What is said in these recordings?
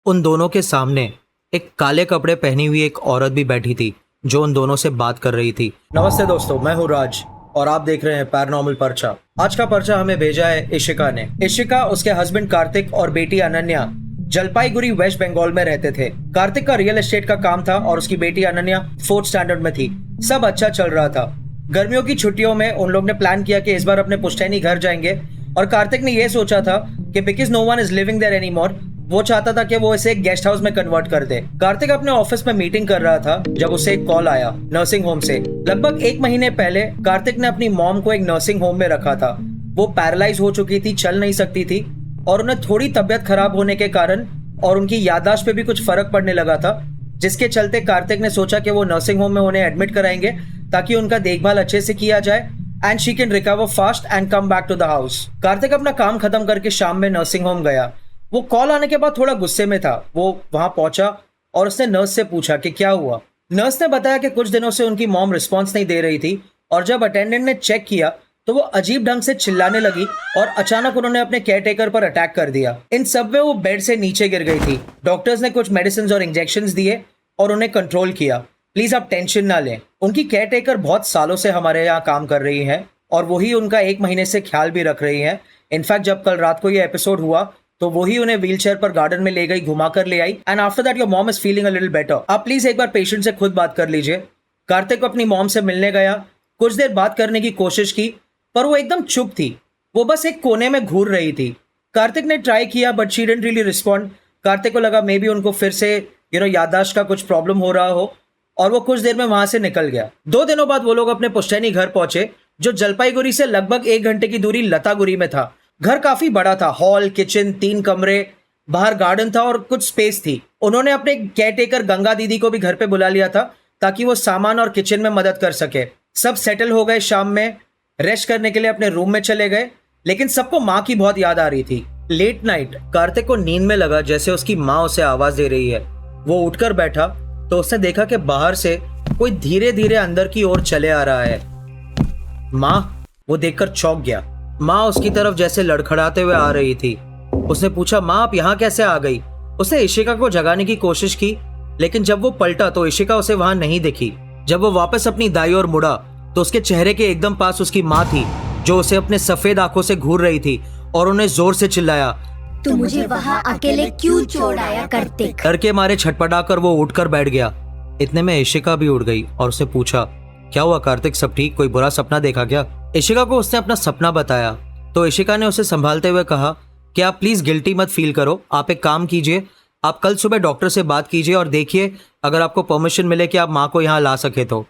उन दोनों के सामने एक काले कपड़े पहनी हुई एक औरत भी बैठी थी जो उन दोनों से बात कर रही थी। नमस्ते दोस्तों, मैं हूँ राज और आप देख रहे हैं पैरानॉर्मल पर्चा। आज का पर्चा हमें भेजा है इशिका ने। इशिका, उसके हस्बैंड कार्तिक और बेटी अनन्या जलपाईगुड़ी वेस्ट बंगाल में रहते थे। कार्तिक का रियल एस्टेट का काम था और उसकी बेटी अनन्या 4th स्टैंडर्ड में थी। सब अच्छा चल रहा था। गर्मियों की छुट्टियों में उन लोग ने प्लान किया कि इस बार अपने पुश्तैनी घर जाएंगे और कार्तिक ने यह सोचा था कि because no one is living there anymore, वो चाहता था कि वो इसे एक गेस्ट हाउस में कन्वर्ट कर दे। कार्तिक अपने ऑफिस में मीटिंग कर रहा था जब उसे एक कॉल आया नर्सिंग होम से। लगभग 1 महीने पहले कार्तिक ने अपनी मॉम को एक नर्सिंग होम में रखा था। वो पैरालाइज हो चुकी थी, चल नहीं सकती थी और उन्हें थोड़ी तबियत खराब होने के कारण और उनकी याददाश्त पे भी कुछ फर्क पड़ने लगा था, जिसके चलते कार्तिक ने सोचा कि वो नर्सिंग होम में उन्हें एडमिट कराएंगे ताकि उनका देखभाल अच्छे से किया जाए and she can recover fast and come back to the house. Kartik अपना काम खत्म करके शाम में नर्सिंग होम गया। वो कॉल आने के बाद थोड़ा गुस्से में था। वो वहां पहुंचा और उसने नर्स से पूछा कि क्या हुआ। नर्स ने बताया कि कुछ दिनों से उनकी मॉम रिस्पॉन्स नहीं दे रही थी और जब अटेंडेंट ने चेक किया तो वो अजीब ढंग से चिल्लाने लगी और अचानक उन्होंने अपने केयरटेकर पर अटैक कर दिया। इन सब में वो बेड से नीचे गिर गई थी। डॉक्टर्स ने कुछ मेडिसिन और इंजेक्शंस दिए और उन्हें कंट्रोल किया। प्लीज आप टेंशन ना लें। उनकी केयरटेकर बहुत सालों से हमारे यहाँ काम कर रही है और वही उनका 1 महीने से ख्याल भी रख रही है। इनफैक्ट जब कल रात को ये एपिसोड हुआ तो वही उन्हें व्हीलचेयर पर गार्डन में ले गई, घुमा कर ले आई and after that your mom is feeling a little better. आप प्लीज एक बार पेशेंट से खुद बात कर लीजिए। कार्तिक अपनी मॉम से मिलने गया। कुछ देर बात करने की कोशिश की पर वो एकदम चुप थी। वो बस एक कोने में घूर रही थी। कार्तिक ने ट्राई किया but she didn't really respond. Kartik को लगा मे बी उनको फिर से याददाश्त का कुछ प्रॉब्लम हो रहा हो और वो कुछ देर में वहां से निकल गया। 2 दिनों बाद वो लोग अपने पुश्तैनी घर पहुंचे जो जलपाईगुड़ी से लगभग 1 घंटे की दूरी लतागुड़ी में था। घर काफी बड़ा था। हॉल, किचन, 3 कमरे, बाहर गार्डन था और कुछ स्पेस थी। उन्होंने अपने केयरटेकर गंगा दीदी को भी घर पे बुला लिया था ताकि वो सामान और किचन में मदद कर सके। सब सेटल हो गए। शाम में रेस्ट करने के लिए अपने रूम में चले गए, लेकिन सबको माँ की बहुत याद आ रही थी। लेट नाइट कार्तिक को नींद में लगा जैसे उसकी माँ उसे आवाज दे रही है। वो उठकर बैठा तो उसने देखा कि बाहर से कोई धीरे धीरे अंदर की ओर चले आ रहा है। माँ! वो देखकर चौंक गया। माँ उसकी तरफ जैसे लड़खड़ाते हुए आ रही थी। उसने पूछा, माँ आप यहाँ कैसे आ गई? उसने इशिका को जगाने की कोशिश की, लेकिन जब वो पलटा तो इशिका उसे वहां नहीं दिखी। जब वो वापस अपनी दाई ओर मुड़ा तो उसके चेहरे के एकदम पास उसकी माँ थी जो उसे अपने सफेद आंखों से घूर रही थी और उन्हें जोर से चिल्लाया, तू मुझे वहाँ अकेले क्यों छोड़ आया कार्तिक? डर के मारे छटपटाकर वो उठकर बैठ गया। इतने में इशिका भी उठ गई और उससे पूछा, क्या हुआ कार्तिक, सब ठीक? कोई बुरा सपना देखा क्या? इशिका को उसने अपना सपना बताया तो इशिका ने उसे संभालते हुए कहा कि आप प्लीज गिल्टी मत फील करो। आप एक काम कीजिए, आप कल सुबह डॉक्टर से बात कीजिए और देखिए अगर आपको परमिशन मिले कि आप माँ को यहाँ ला सके तो।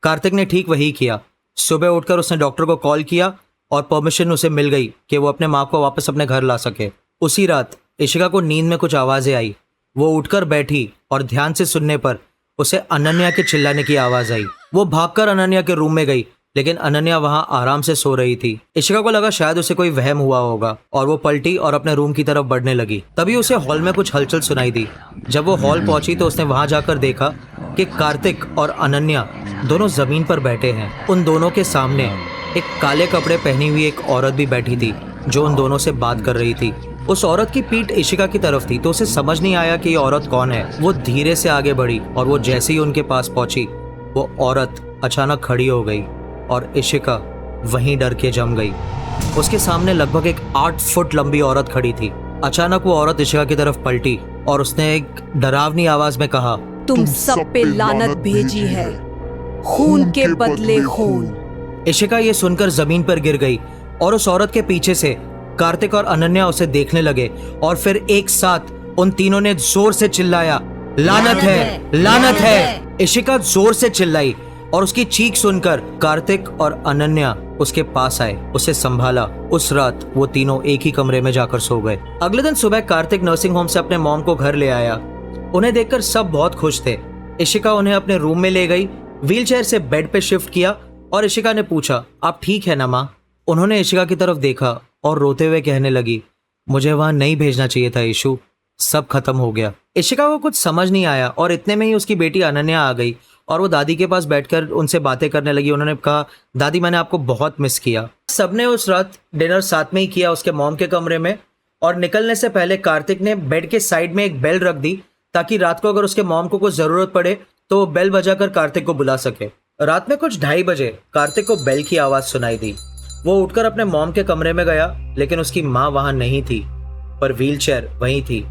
कार्तिक ने ठीक वही किया। सुबह उठकर उसने डॉक्टर को कॉल किया और परमिशन उसे मिल गई कि वो अपने माँ को वापस अपने घर ला सके। उसी रात इशिका को नींद में कुछ आवाजें आई। वो उठकर बैठी और ध्यान से सुनने पर उसे अनन्या के चिल्लाने की आवाज आई। वो भागकर अनन्या के रूम में गई, लेकिन अनन्या वहां आराम से सो रही थी। इशिका को लगा शायद उसे कोई वहम हुआ होगा और वो पलटी और अपने रूम की तरफ बढ़ने लगी। तभी उसे हॉल में कुछ हलचल सुनाई दी। जब वो हॉल पहुंची तो उसने वहां जाकर देखा कि कार्तिक और अनन्या दोनों जमीन पर बैठे हैं। उन दोनों के सामने एक काले कपड़े पहनी हुई एक औरत भी बैठी थी जो उन दोनों से बात कर रही थी। उस औरत की पीठ इशिका की तरफ थी तो उसे समझ नहीं आया कि ये औरत कौन है। वो धीरे से आगे बढ़ी और वो जैसे ही उनके पास पहुंची वो औरत अचानक खड़ी हो गई और इशिका वहीं डर के जम गई। उसके सामने लगभग एक 8 फुट लंबी औरत खड़ी थी। अचानक वो औरत इशिका की तरफ पलटी और उसने एक डरावनी आवाज में कहा, तुम सब पे लानत भेजी है, खून के बदले खून। इशिका ये सुनकर जमीन पर गिर गई और उस औरत के पीछे से कार्तिक और अनन्या उसे देखने लगे और फिर एक साथ उन तीनों ने जोर से चिल्लाया, लानत है, लानत है। इशिका जोर से चिल्लाई और उसकी चीख सुनकर कार्तिक और अनन्या उसके पास आए, उसे संभाला। उस रात वो तीनों एक ही कमरे में जाकर सो गए। अगले दिन सुबह कार्तिक नर्सिंग होम से अपने मॉम को घर ले आया। उन्हें देखकर सब बहुत खुश थे। इशिका उन्हें अपने रूम में ले गई, व्हीलचेयर से बेड पे शिफ्ट किया और इशिका ने पूछा, आप ठीक है ना माँ? उन्होंने इशिका की तरफ देखा और रोते हुए कहने लगी, मुझे वहां नहीं भेजना चाहिए था इशू, सब खत्म हो गया। इशिका को कुछ समझ नहीं आया और इतने में ही उसकी बेटी अनन्या आ गई और वो दादी के पास बैठकर उनसे बातें करने लगी। उन्होंने कहा, दादी मैंने आपको बहुत मिस किया। सबने उस रात डिनर साथ में ही किया उसके मॉम के कमरे में और निकलने से पहले कार्तिक ने बेड के साइड में एक बेल रख दी ताकि रात को अगर उसके मॉम को कुछ जरूरत पड़े तो वो बेल बजाकर कार्तिक को बुला सके। रात में कुछ 2:30 बजे कार्तिक को बेल की आवाज सुनाई दी। वो उठकर अपने मॉम के कमरे में गया, लेकिन उसकी माँ वहां नहीं थी, पर व्हीलचेयर वहीं थी।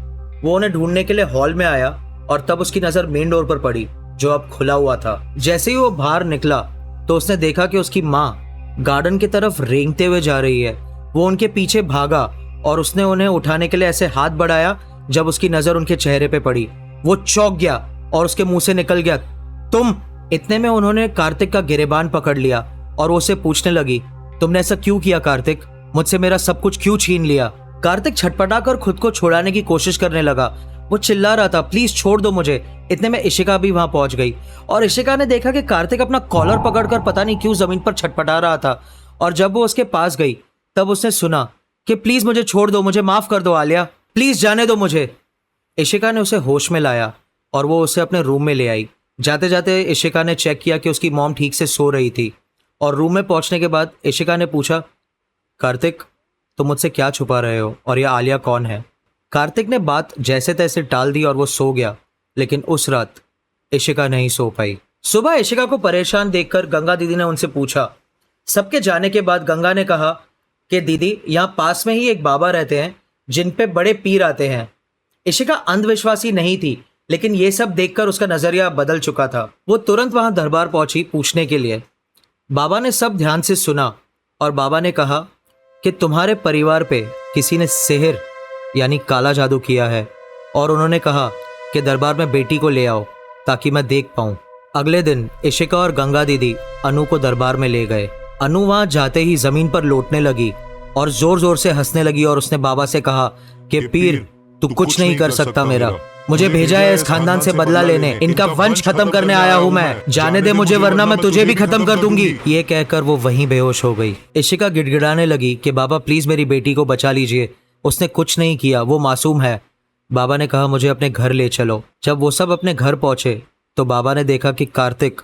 वो उन्हें ढूंढने के लिए हॉल में आया और तब उसकी नजर मेन डोर पर पड़ी, जो अब खुला हुआ था। जैसे ही वो बाहर निकला तो उसने देखा कि उसकी माँ गार्डन की तरफ रेंगते हुए जा रही है। वो उनके पीछे भागा और उसने उन्हें उठाने के लिए ऐसे हाथ बढ़ाया। जब उसकी नजर उनके चेहरे पे पड़ी, वो चौंक गया और उसके मुंह से निकल गया, तुम। इतने में उन्होंने कार्तिक का गिरेबान पकड़ लिया और वो उसे पूछने लगी, तुमने ऐसा क्यों किया कार्तिक? मुझसे मेरा सब कुछ क्यों छीन लिया? कार्तिक छटपटाकर खुद को छुड़ाने की कोशिश करने लगा। वो चिल्ला रहा था, प्लीज छोड़ दो मुझे। इतने में इशिका भी वहां पहुंच गई और इशिका ने देखा कि कार्तिक अपना कॉलर पकड़कर पता नहीं क्यों जमीन पर छटपटा रहा था। और जब वो उसके पास गई तब उसने सुना कि प्लीज मुझे छोड़ दो, मुझे माफ कर दो आलिया, प्लीज जाने दो मुझे। इशिका ने उसे होश में लाया और वो उसे अपने रूम में ले आई। जाते जाते इशिका ने चेक किया कि उसकी मॉम ठीक से सो रही थी और रूम में पहुंचने के बाद इशिका ने पूछा, कार्तिक तुम मुझसे क्या छुपा रहे हो और यह आलिया कौन है? कार्तिक ने बात जैसे तैसे टाल दी और वो सो गया, लेकिन उस रात इशिका नहीं सो पाई। सुबह इशिका को परेशान देखकर गंगा दीदी ने उनसे पूछा। सबके जाने के बाद गंगा ने कहा कि दीदी, यहाँ पास में ही एक बाबा रहते हैं जिन पे बड़े पीर आते हैं। इशिका अंधविश्वासी नहीं थी, लेकिन ये सब देखकर उसका नजरिया बदल चुका था। वो तुरंत वहां दरबार पहुंची पूछने के लिए। बाबा ने सब ध्यान से सुना और बाबा ने कहा कि तुम्हारे परिवार पे किसी ने सेहर यानी काला जादू किया है, और उन्होंने कहा कि दरबार में बेटी को ले आओ ताकि मैं देख पाऊं। अगले दिन इशिका और गंगा दीदी अनु को दरबार में ले गए। अनु वहां जाते ही जमीन पर लौटने लगी और जोर जोर से हंसने लगी और उसने बाबा से कहा कि पीर तू कुछ नहीं कर सकता मेरा, मुझे भेजा है इस खानदान से बदला लेने, इनका वंश खत्म करने आया हूँ मैं, जाने दे मुझे वरना मैं तुझे भी खत्म कर दूंगी। ये कहकर वो वहीं बेहोश हो गई। इशिका गिड़गिड़ाने लगी कि बाबा प्लीज मेरी बेटी को बचा लीजिए, उसने कुछ नहीं किया, वो मासूम है। बाबा ने कहा मुझे अपने घर ले चलो। जब वो सब अपने घर पहुंचे तो बाबा ने देखा कि कार्तिक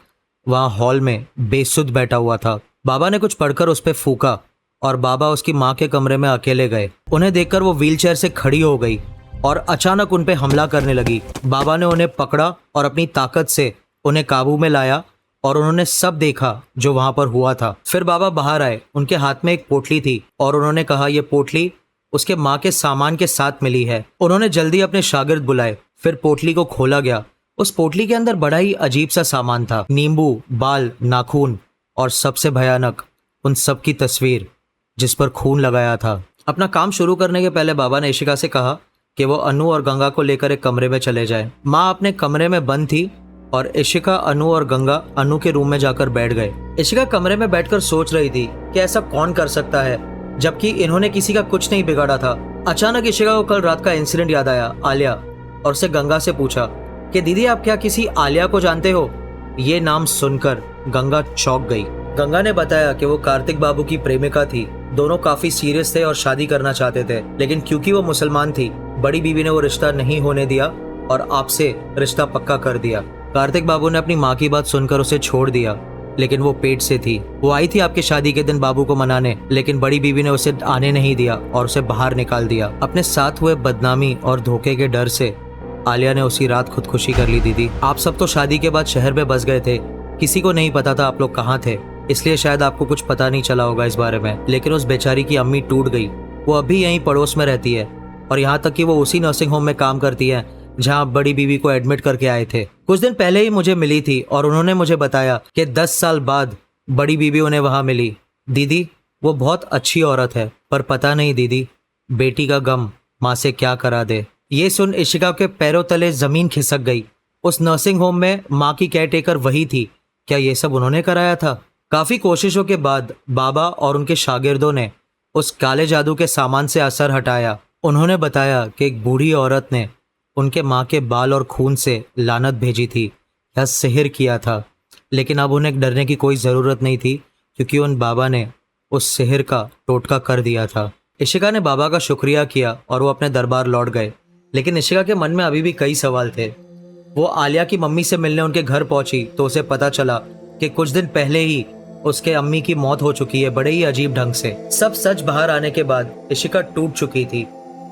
वहां हॉल में बेसुध बैठा हुआ था। बाबा ने कुछ पढ़कर उस पर फूका और बाबा उसकी माँ के कमरे में अकेले गए। उन्हें देखकर वो व्हीलचेयर से खड़ी हो गई और अचानक उन पे हमला करने लगी। बाबा ने उन्हें पकड़ा और अपनी ताकत से उन्हें काबू में लाया और उन्होंने सब देखा जो वहां पर हुआ था। फिर बाबा बाहर आए, उनके हाथ में एक पोटली थी और उन्होंने कहा ये पोटली उसके माँ के सामान के साथ मिली है। उन्होंने जल्दी अपने शागिर्द बुलाए। फिर पोटली को खोला गया। उस पोटली के अंदर बड़ा ही अजीब सा सामान था, नींबू, बाल, नाखून और सबसे भयानक उन सब की तस्वीर जिस पर खून लगाया था। अपना काम शुरू करने के पहले बाबा ने इशिका से कहा कि वो अनु और गंगा को लेकर एक कमरे में चले जाए। माँ अपने कमरे में बंद थी और इशिका, अनु और गंगा अनु के रूम में जाकर बैठ गए। इशिका कमरे में बैठकर सोच रही थी कि ऐसा कौन कर सकता है जबकि इन्होंने किसी का कुछ नहीं बिगाड़ा था। अचानक इशिका को कल रात का इंसिडेंट याद आया, आलिया, और उससे गंगा से पूछा कि दीदी आप क्या किसी आलिया को जानते हो? ये नाम सुनकर गंगा चौंक गई। गंगा ने बताया कि वो कार्तिक बाबू की प्रेमिका थी। दोनों काफी सीरियस थे और शादी करना चाहते थे, लेकिन क्योंकि वो मुसलमान थी बड़ी बीवी ने वो रिश्ता नहीं होने दिया और आपसे रिश्ता पक्का कर दिया। कार्तिक बाबू ने अपनी माँ की बात सुनकर उसे छोड़ दिया, लेकिन वो पेट से थी। वो आई थी आपकी शादी के दिन बाबू को मनाने, लेकिन बड़ी बीवी ने उसे आने नहीं दिया और उसे बाहर निकाल दिया। अपने साथ हुए बदनामी और धोखे के डर से आलिया ने उसी रात खुदकुशी कर ली। दीदी आप सब तो शादी के बाद शहर में बस गए थे, किसी को नहीं पता था आप लोग कहाँ थे, इसलिए शायद आपको कुछ पता नहीं चला होगा इस बारे में। लेकिन उस बेचारी की अम्मी टूट गई। वो अभी यहीं पड़ोस में रहती है और यहाँ तक कि वो उसी नर्सिंग होम में काम करती है जहाँ बड़ी बीवी को एडमिट करके आए थे। कुछ दिन पहले ही मुझे मिली थी और उन्होंने मुझे बताया कि 10 साल बाद बड़ी बीवी उन्हें वहां मिली। दीदी वो बहुत अच्छी औरत है, पर पता नहीं दीदी बेटी का गम माँ से क्या करा दे। ये सुन इशिका के पैरों तले जमीन खिसक गई। उस नर्सिंग होम में माँ की केयरटेकर वही थी। क्या ये सब उन्होंने कराया था? काफी कोशिशों के बाद बाबा और उनके शागिर्दों ने उस काले जादू के सामान से असर हटाया। उन्होंने बताया कि एक बूढ़ी औरत ने उनके माँ के बाल और खून से लानत भेजी थी या सिहर किया था, लेकिन अब उन्हें डरने की कोई ज़रूरत नहीं थी क्योंकि उन बाबा ने उस सिहर का टोटका कर दिया था। इशिका ने बाबा का शुक्रिया किया और वो अपने दरबार लौट गए, लेकिन इशिका के मन में अभी भी कई सवाल थे। वो आलिया की मम्मी से मिलने उनके घर पहुंची तो उसे पता चला कि कुछ दिन पहले ही उसके अम्मी की मौत हो चुकी है, बड़े ही अजीब ढंग से। सब सच बाहर आने के बाद इशिका टूट चुकी थी।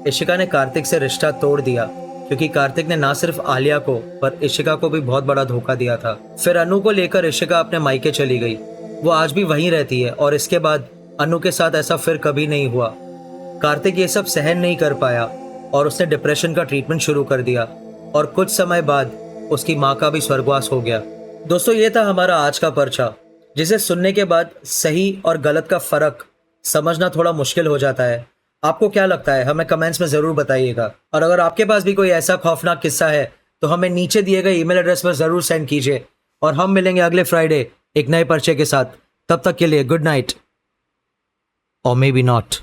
इशिका ने कार्तिक से रिश्ता तोड़ दिया क्योंकि कार्तिक ने ना सिर्फ आलिया को पर इशिका को भी बहुत बड़ा धोखा दिया था। फिर अनु को लेकर इशिका अपने मायके चली गई। वो आज भी वहीं रहती है और इसके बाद अनु के साथ ऐसा फिर कभी नहीं हुआ। कार्तिक ये सब सहन नहीं कर पाया और उसने डिप्रेशन का ट्रीटमेंट शुरू कर दिया और कुछ समय बाद उसकी माँ का भी स्वर्गवास हो गया। दोस्तों, ये था हमारा आज का पर्चा, जिसे सुनने के बाद सही और गलत का फर्क समझना थोड़ा मुश्किल हो जाता है। आपको क्या लगता है हमें कमेंट्स में ज़रूर बताइएगा। और अगर आपके पास भी कोई ऐसा खौफनाक किस्सा है तो हमें नीचे दिए गए ईमेल एड्रेस पर ज़रूर सेंड कीजिए और हम मिलेंगे अगले फ्राइडे एक नए पर्चे के साथ। तब तक के लिए गुड नाइट और मे बी नॉट।